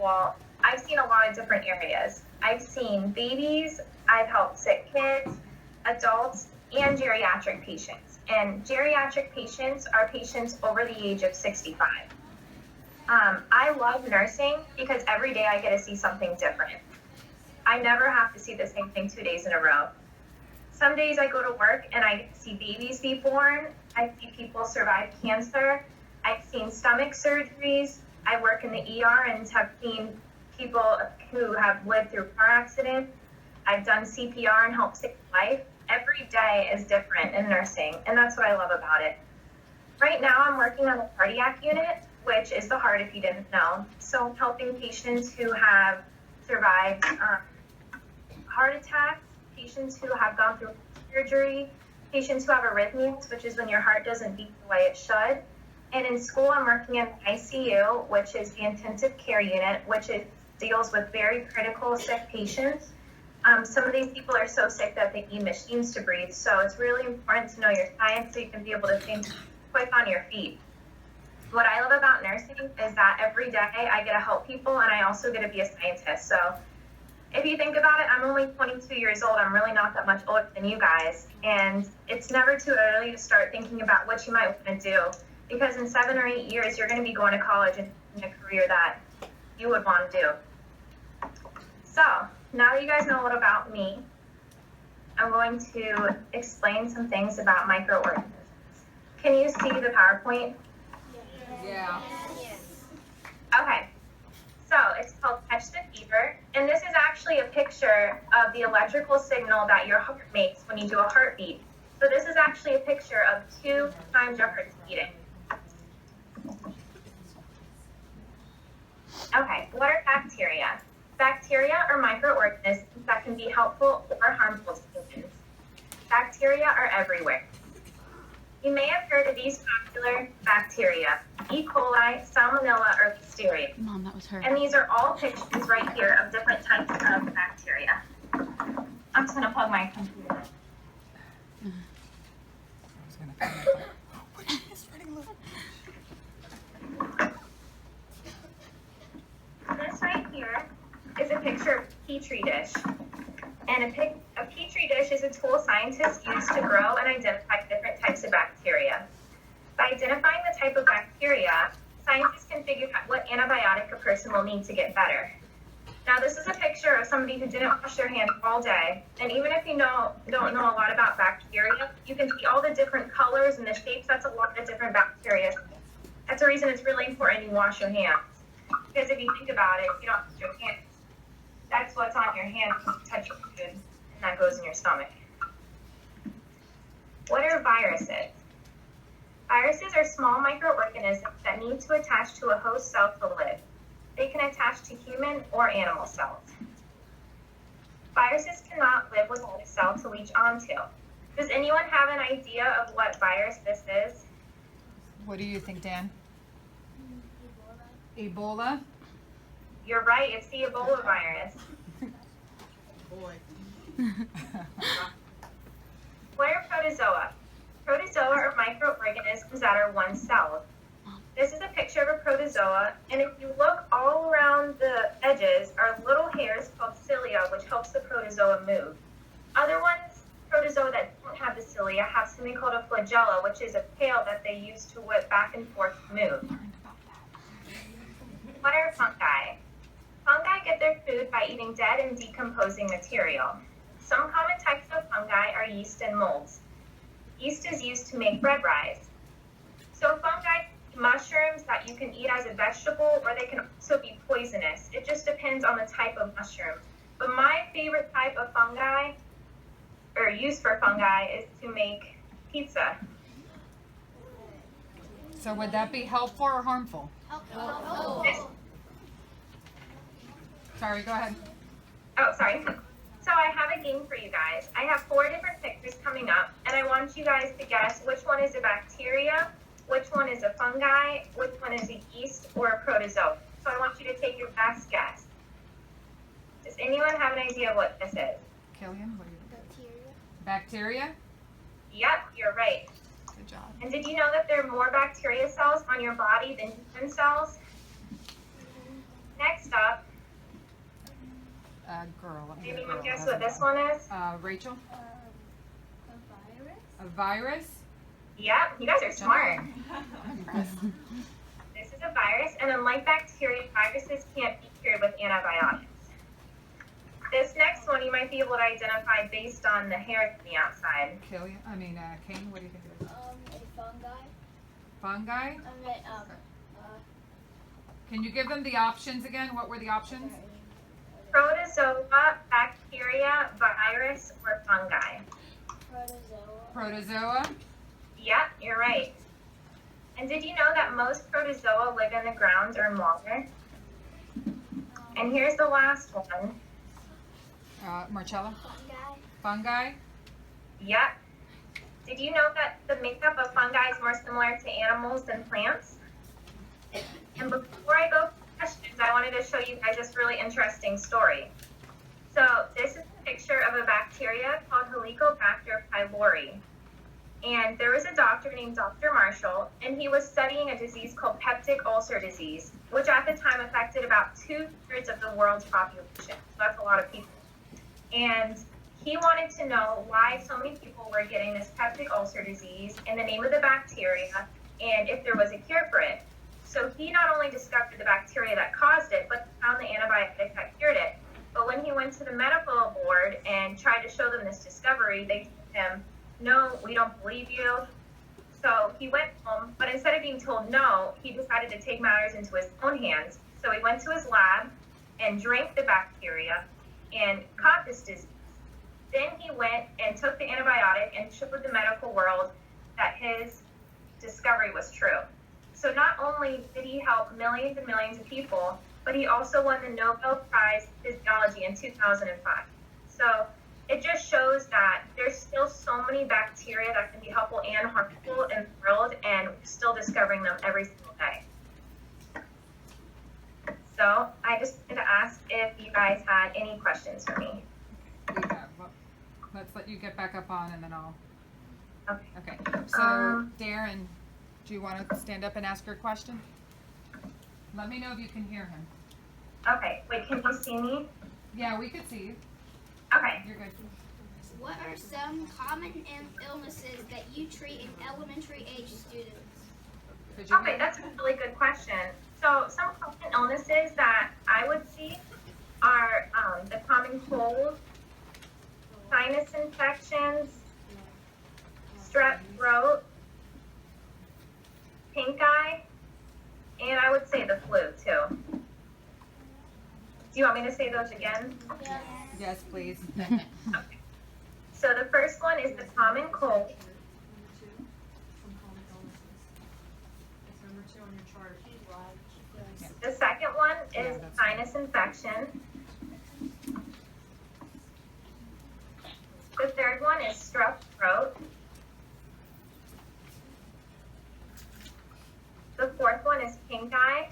school, I've seen a lot of different areas. I've seen babies, I've helped sick kids, adults, and geriatric patients. And geriatric patients are patients over the age of 65. I love nursing because every day I get to see something different. I never have to see the same thing 2 days in a row. Some days I go to work and I get to see babies be born. I see people survive cancer. I've seen stomach surgeries. I work in the ER and have seen people who have lived through car accidents. I've done CPR and helped save life. Every day is different in nursing, and that's what I love about it. Right now I'm working on a cardiac unit, which is the heart if you didn't know. So I'm helping patients who have survived heart attacks, patients who have gone through surgery, patients who have arrhythmias, which is when your heart doesn't beat the way it should. And in school, I'm working in ICU, which is the intensive care unit, which deals with very critical sick patients. Some of these people are so sick that they need machines to breathe. So it's really important to know your science so you can be able to think quick on your feet. What I love about nursing is that every day I get to help people and I also get to be a scientist. So if you think about it, I'm only 22 years old. I'm really not that much older than you guys. And it's never too early to start thinking about what you might want to do. Because in 7 or 8 years, you're going to be going to college and in a career that you would want to do. So now that you guys know a little about me, I'm going to explain some things about microorganisms. Can you see the PowerPoint? Yeah. Okay. So it's called Catch the Fever, and this is actually a picture of the electrical signal that your heart makes when you do a heartbeat. So this is actually a picture of 2 times your heart's beating. Okay, what are bacteria? Bacteria are microorganisms that can be helpful or harmful to humans. Bacteria are everywhere. You may have heard of these popular bacteria: E. coli, Salmonella, or Listeria. Mom, that was her. And these are all pictures right here of different types of bacteria. I'm just going to plug my computer. This right here is a picture of a petri dish. And a petri dish is a tool scientists use to grow and identify different types of bacteria. By identifying the type of bacteria, scientists can figure out what antibiotic a person will need to get better. Now, this is a picture of somebody who didn't wash their hands all day. And even if you don't know a lot about bacteria, you can see all the different colors and the shapes. That's a lot of different bacteria. That's the reason it's really important you wash your hands. Because if you think about it, you don't wash your hands. That's what's on your hand when you touch your food, and that goes in your stomach. What are viruses? Viruses are small microorganisms that need to attach to a host cell to live. They can attach to human or animal cells. Viruses cannot live without a cell to leech onto. Does anyone have an idea of what virus this is? What do you think, Dan? Ebola? You're right, it's the Ebola virus. Boy. What are protozoa? Protozoa are microorganisms that are one-celled. This is a picture of a protozoa, and if you look all around the edges are little hairs called cilia, which helps the protozoa move. Other ones, protozoa that don't have the cilia, have something called a flagella, which is a tail that they use to whip back and forth to move. What are fungi? Fungi get their food by eating dead and decomposing material. Some common types of fungi are yeast and molds. Yeast is used to make bread rise. So fungi are mushrooms that you can eat as a vegetable, or they can also be poisonous. It just depends on the type of mushroom. But my favorite type of fungi, or use for fungi, is to make pizza. So would that be helpful or harmful? Sorry, go ahead. Oh, sorry. So I have a game for you guys. I have 4 different pictures coming up, and I want you guys to guess which one is a bacteria, which one is a fungi, which one is a yeast, or a protozoa. So I want you to take your best guess. Does anyone have an idea what this is? Killian, what do you think? Bacteria? Yep, you're right. Good job. And did you know that there are more bacteria cells on your body than human cells? Next up, girl. Let me get a Anyone girl. guess what this one is? Rachel? A virus? A virus? Yep, you guys are smart. I'm impressed. This is a virus, and unlike bacteria, viruses can't be cured with antibiotics. This next one you might be able to identify based on the hair from the outside. Kane, what do you think it is? A fungi. Fungi? I mean, Can you give them the options again? What were the options? Protozoa, bacteria, virus, or fungi. protozoa. Protozoa? Yep, you're right. And did you know that most protozoa live in the ground or in water? And here's the last one. Marcella? Fungi. Fungi? Yep. Did you know that the makeup of fungi is more similar to animals than plants? And before I go to questions, I wanted to show you guys this really interesting story. So this is a picture of a bacteria called Helicobacter pylori. And there was a doctor named Dr. Marshall, and he was studying a disease called peptic ulcer disease, which at the time affected about 2/3 of the world's population. So that's a lot of people. And he wanted to know why so many people were getting this peptic ulcer disease and the name of the bacteria and if there was a cure for it. So he not only discovered the bacteria that caused it, but found the antibiotic that cured it. But when he went to the medical board and tried to show them this discovery, they told him, no, we don't believe you. So he went home, but instead of being told no, he decided to take matters into his own hands. So he went to his lab and drank the bacteria and caught this disease. Then he went and took the antibiotic and showed the medical world that his discovery was true. So not only did he help millions and millions of people, but he also won the Nobel Prize in Physiology in 2005. So it just shows that there's still so many bacteria that can be helpful and harmful in the world, and we're still discovering them every single day. So I just wanted to ask if you guys had any questions for me. We have. Well, let's let you get back up on and then I'll. Okay. Okay. So, Darren, do you want to stand up and ask your question? Let me know if you can hear him. Okay, wait, can you see me? Yeah, we could see you. Okay. You're good. What are some common illnesses that you treat in elementary age students? Could you Okay, that's a really good question. So some common illnesses that I would see are the common cold, sinus infections, strep throat, pink eye, and I would say the flu too. Do you want me to say those again? Yes. Yes, please. Okay. So the first one is the common cold. The second one is sinus infection. The third one is strep throat. The fourth one is pink eye.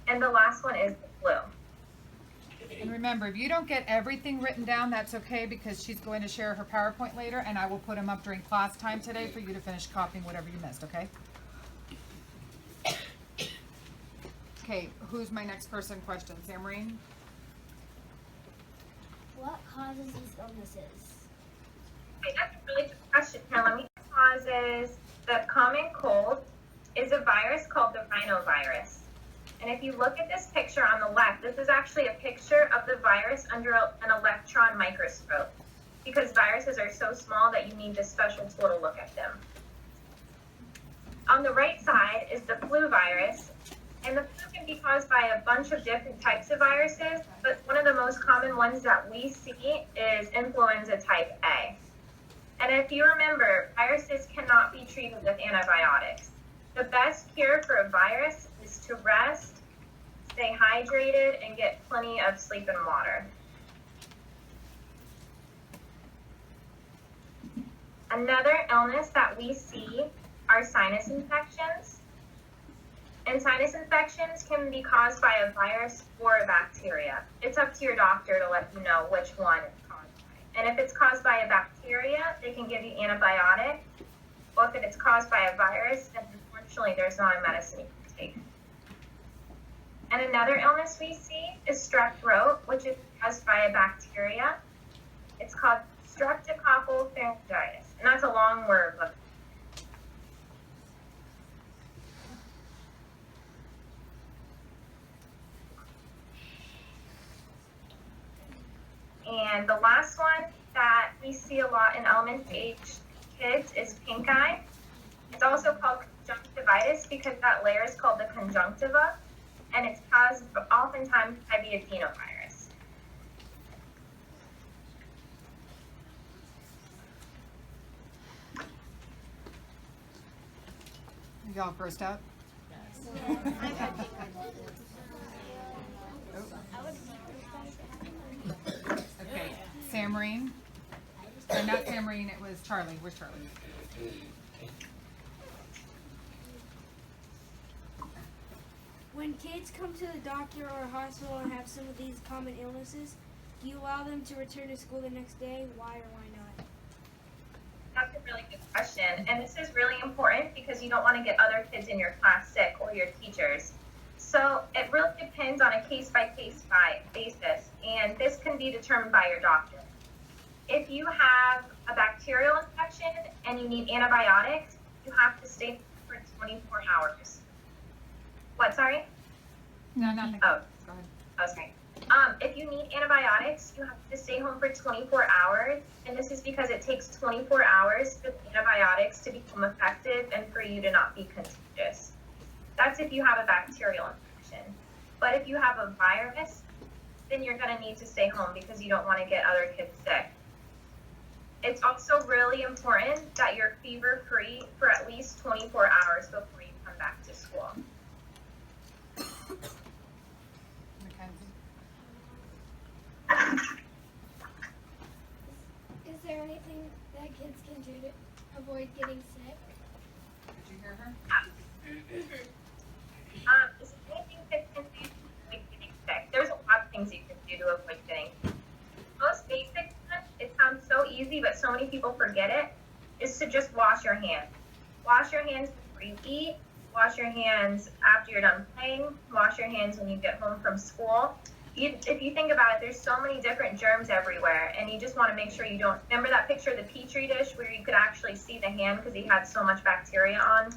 And the last one is the flu. And remember, if you don't get everything written down, that's okay because she's going to share her PowerPoint later and I will put them up during class time today for you to finish copying whatever you missed, okay? Okay, who's my next person question? Samarine? What causes these illnesses? Okay, that's a really good question. Now let me causes the common cold is a virus called the rhinovirus. And if you look at this picture on the left, this is actually a picture of the virus under an electron microscope because viruses are so small that you need this special tool to look at them. On the right side is the flu virus, and the flu can be caused by a bunch of different types of viruses, but one of the most common ones that we see is influenza type A. And if you remember, viruses cannot be treated with antibiotics. The best cure for a virus is to rest, stay hydrated, and get plenty of sleep and water. Another illness that we see are sinus infections. And sinus infections can be caused by a virus or a bacteria. It's up to your doctor to let you know which one it's caused by. And if it's caused by a bacteria, they can give you antibiotic. Or if it's caused by a virus, then unfortunately there's not a medicine you can take. And And another illness we see is strep throat, which is caused by a bacteria. It's called streptococcal pharyngitis, and that's a long word. But and the last one that we see a lot in elementary age kids is pink eye. It's also called conjunctivitis because that layer is called the conjunctiva, and it's caused oftentimes by the adenovirus. Y'all grossed out? Okay, Samarine. Or not Samarine, it was Charlie. Where's Charlie? When kids come to the doctor or hospital and have some of these common illnesses, do you allow them to return to school the next day? Why or why not? That's a really good question. And this is really important because you don't want to get other kids in your class sick or your teachers. So it really depends on a case-by-case basis, and this can be determined by your doctor. If you have a bacterial infection and you need antibiotics, you have to stay for 24 hours. What, sorry? No, nothing. Oh, Go ahead. oh, sorry. If you need antibiotics, you have to stay home for 24 hours, and this is because it takes 24 hours for the antibiotics to become effective and for you to not be contagious. That's if you have a bacterial infection. But if you have a virus, then you're going to need to stay home because you don't want to get other kids sick. It's also really important that you're fever-free for at least 24 hours before you come back to school. Mackenzie? Is there anything that kids can do to avoid getting sick? Did you hear her? Is there anything kids can do to avoid getting sick? There's a lot of things you can do to avoid getting sick. Most basic one, it sounds so easy, but so many people forget it, is to just wash your hands. Wash your hands before you eat. Wash your hands after you're done playing. Wash your hands when you get home from school. If you think about it, there's so many different germs everywhere, and you just want to make sure you don't. Remember that picture of the Petri dish where you could actually see the hand because he had so much bacteria on?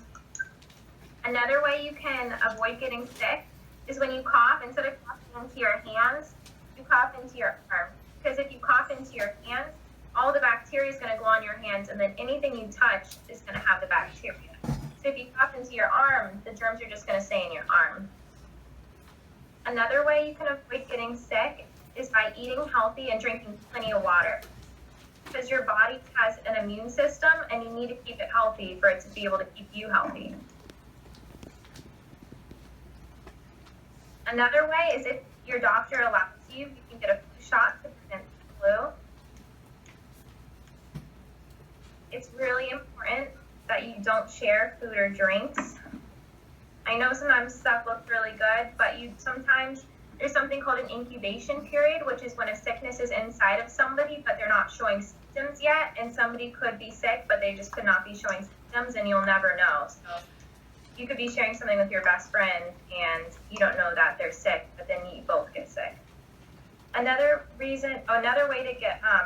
Another way you can avoid getting sick is when you cough, instead of coughing into your hands, you cough into your arm. Because if you cough into your hands, all the bacteria is going to go on your hands, and then anything you touch is going to have the bacteria. So if you cough into your arm, the germs are just going to stay in your arm. Another way you can avoid getting sick is by eating healthy and drinking plenty of water. Because your body has an immune system, and you need to keep it healthy for it to be able to keep you healthy. Another way is if your doctor allows you can get a flu shot to prevent the flu. It's really important that you don't share food or drinks. I know sometimes stuff looks really good, but sometimes there's something called an incubation period, which is when a sickness is inside of somebody, but they're not showing symptoms yet, and somebody could be sick, but they just could not be showing symptoms, and you'll never know. So you could be sharing something with your best friend, and you don't know that they're sick, but then you both get sick. Another way to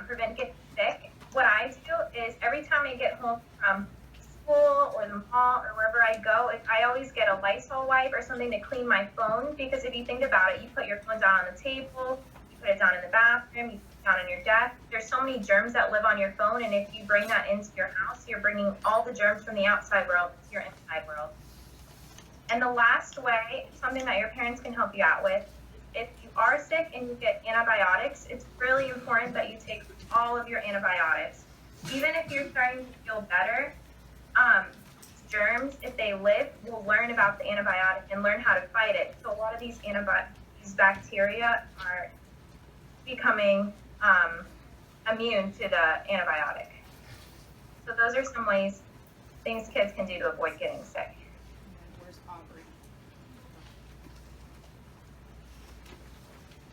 prevent getting sick, what I do is every time I get home from school or the mall or wherever I go, I always get a Lysol wipe or something to clean my phone, because if you think about it, you put your phone down on the table, you put it down in the bathroom, you put it down on your desk. There's so many germs that live on your phone, and if you bring that into your house, you're bringing all the germs from the outside world to your inside world. And the last way, something that your parents can help you out with, if you are sick and you get antibiotics, it's really important that you take all of your antibiotics. Even if you're starting to feel better, germs, if they live, will learn about the antibiotic and learn how to fight it. So a lot of these bacteria are becoming immune to the antibiotic. So those are some things kids can do to avoid getting sick. Where's Aubrey?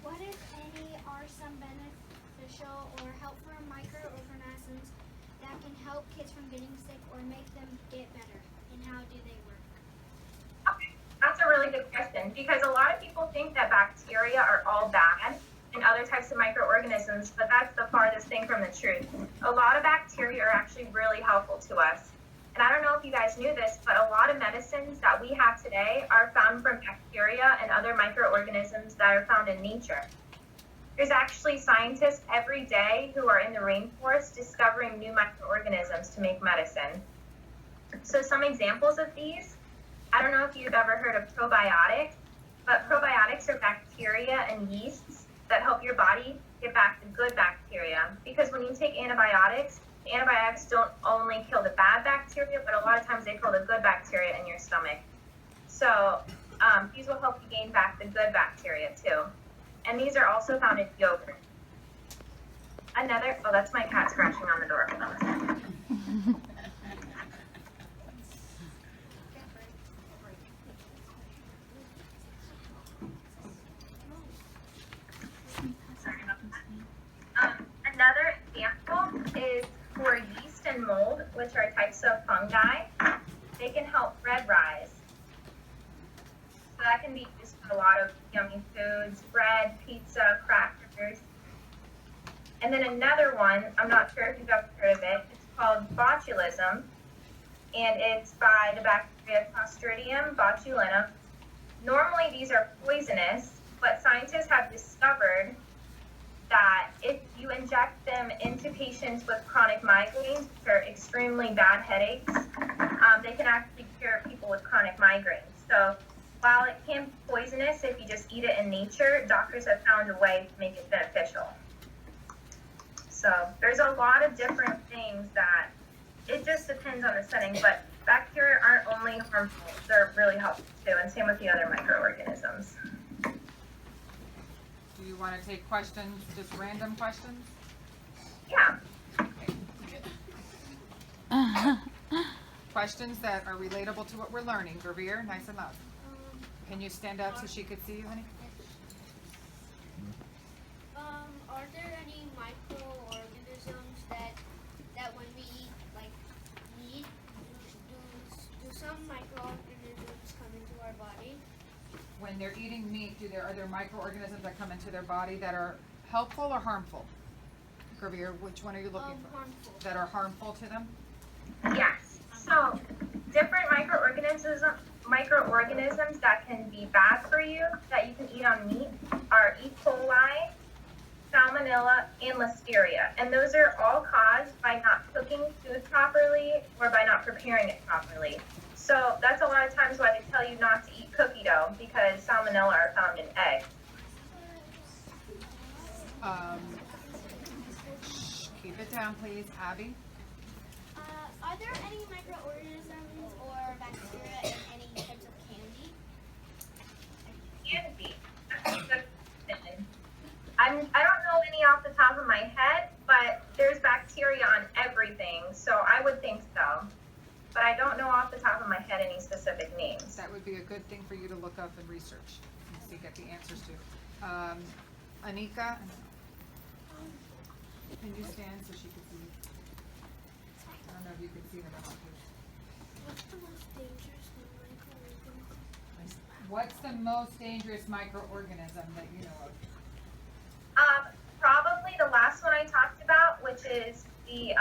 What, if any, are some beneficial or helpful microorganisms that can help kids from getting sick or make them get better? And how do they work? Okay, that's a really good question. because a lot of people think that bacteria are all bad and other types of microorganisms, but that's the farthest thing from the truth. A lot of bacteria are actually really helpful to us. And I don't know if you guys knew this, but a lot of medicines that we have today are found from bacteria and other microorganisms that are found in nature. There's actually scientists every day who are in the rainforest discovering new microorganisms to make medicine. So some examples of these, I don't know if you've ever heard of probiotics, but probiotics are bacteria and yeasts that help your body get back the good bacteria. Because when you take antibiotics, the antibiotics don't only kill the bad bacteria, but a lot of times they kill the good bacteria in your stomach. So these will help you gain back the good bacteria too. And these are also found in yogurt. Another, oh, that's my cat scratching on the door. Hold on a second. Another example is for yeast and mold, which are types of fungi. They can help bread rise. So that can be used for a lot of yummy foods, bread, pizza, crackers. And then another one, I'm not sure if you've ever heard of it, it's called botulism, and it's by the bacteria Clostridium botulinum. Normally these are poisonous, but scientists have discovered that if you inject them into patients with chronic migraines, which are extremely bad headaches, they can actually cure people with chronic migraines. So while it can be poisonous if you just eat it in nature, doctors have found a way to make it beneficial. So there's a lot of different things that it just depends on the setting, but bacteria aren't only harmful, they're really helpful too, and same with the other microorganisms. Do you want to take questions, just random questions? Yeah. Questions that are relatable to what we're learning. Gravir, nice and loud. Can you stand up so she could see you, honey? Are there any microorganisms that when we eat, like meat, do some microorganisms come into our body? When they're eating meat, are there microorganisms that come into their body that are helpful or harmful? Gravir, which one are you looking for? Harmful. That are harmful to them? Yes. So different microorganisms that can be bad for you that you can eat on meat are E. coli, Salmonella, and Listeria. And those are all caused by not cooking food properly or by not preparing it properly. So that's a lot of times why they tell you not to eat cookie dough, because Salmonella are found in eggs. Keep it down, please. Abby? Are there any microorganisms or bacteria in any types of candy? Candy. That's a good question. I don't know any off the top of my head, but there's bacteria on everything, so I would think so. But I don't know off the top of my head any specific names. That would be a good thing for you to look up and research and see, get the answers to. Anika? Can you stand so she can see you? I don't know if you can see them or not. What's the most dangerous microorganism? What's the most dangerous microorganism that you know of? Probably the last one I talked about, which is the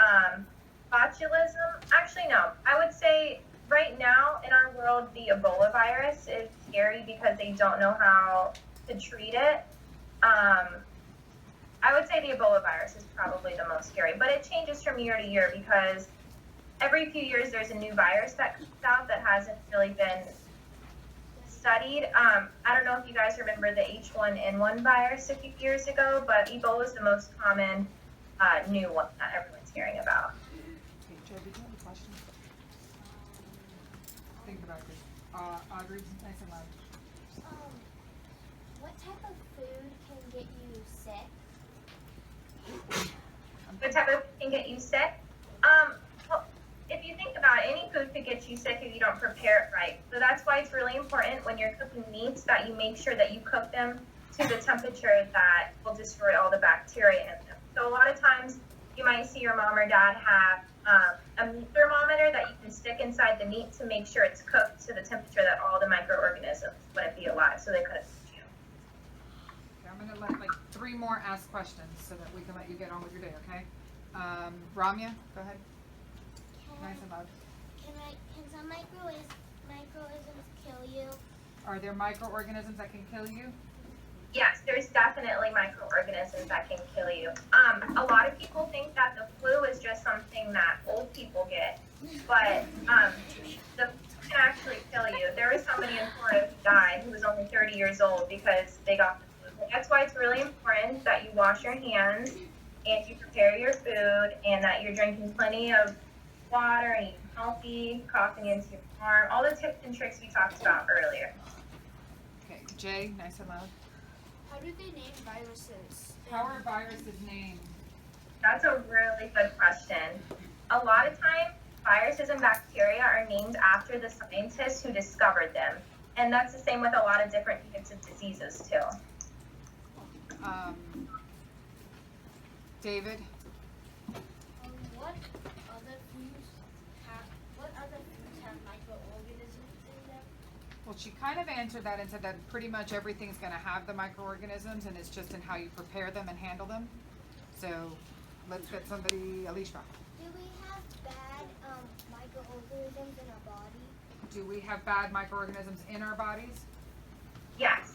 botulism. Actually, no. I would say right now in our world, the Ebola virus is scary because they don't know how to treat it. I would say the Ebola virus is probably the most scary, but it changes from year to year because every few years there's a new virus that comes out that hasn't really been studied. I don't know if you guys remember the H1N1 virus a few years ago, but Ebola is the most common new one that everyone's hearing about. Okay, Joe, did you have a question? Think about this. Audrey, nice and loud. What type of food can get you sick? What type of food can get you sick? Well, if you think about it, any food could get you sick if you don't prepare it right. So that's why it's really important when you're cooking meats that you make sure that you cook them to the temperature that will destroy all the bacteria in them. So a lot of times you might see your mom or dad have a meat thermometer that you can stick inside the meat to make sure it's cooked to the temperature that all the microorganisms wouldn't be alive, so they couldn't touch you. Okay, I'm gonna let like 3 more ask questions so that we can let you get on with your day, okay? Ramya, go ahead. Nice and loud. Can some microorganisms kill you? Are there microorganisms that can kill you? Yes, there's definitely microorganisms that can kill you. A lot of people think that the flu is just something that old people get, but the flu can actually kill you. There was somebody in Florida who died who was only 30 years old because they got the flu. That's why it's really important that you wash your hands and you prepare your food and that you're drinking plenty of water and eating healthy, coughing into your arm, all the tips and tricks we talked about earlier. Okay, Jay, nice and loud. How do they name viruses? How are viruses named? That's a really good question. A lot of times, viruses and bacteria are named after the scientists who discovered them. And that's the same with a lot of different types of diseases too. David, What other foods have microorganisms in them? well, she kind of answered that and said that pretty much everything's gonna have the microorganisms and it's just in how you prepare them and handle them. So let's get somebody, Alishma. Do we have bad microorganisms in our body? Do we have bad microorganisms in our bodies? Yes,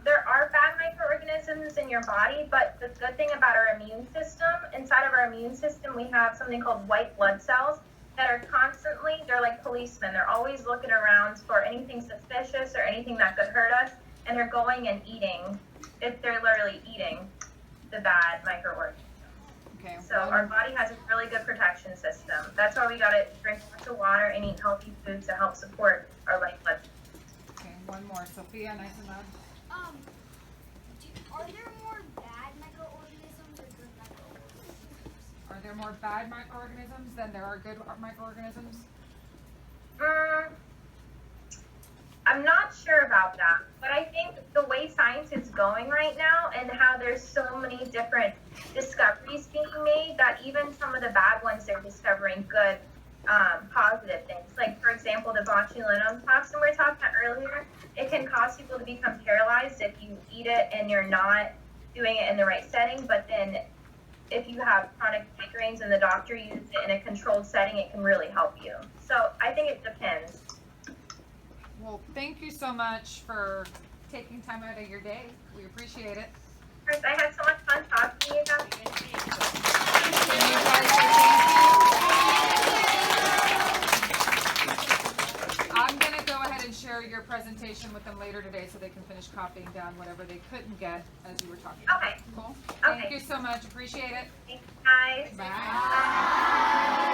there are bad microorganisms in your body, but the good thing about our immune system, inside of our immune system, we have something called white blood cells that are constantly, they're like policemen. They're always looking around for anything suspicious or anything that could hurt us, and they're going and eating, if they're literally eating the bad microorganisms. Okay. So our body has a really good protection system. That's why we gotta drink lots of water and eat healthy foods to help support our white blood. Okay, one more. Sophia, nice and loud. Are there more bad microorganisms or good microorganisms? Are there more bad microorganisms than there are good microorganisms? I'm not sure about that, but I think the way science is going right now and how there's so many different discoveries being made that even some of the bad ones they're discovering good, positive things. Like, for example, the botulinum toxin we were talking about earlier, it can cause people to become paralyzed if you eat it and you're not doing it in the right setting, but then if you have chronic migraines and the doctor uses it in a controlled setting, it can really help you. So I think it depends. Well, thank you so much for taking time out of your day. We appreciate it. Chris, I had so much fun talking to you guys. Can you guys say thank you? I'm gonna go ahead and share your presentation with them later today so they can finish copying down whatever they couldn't get as you were talking. Okay. Cool. Okay. Thank you so much. Appreciate it. Thanks, guys. Bye.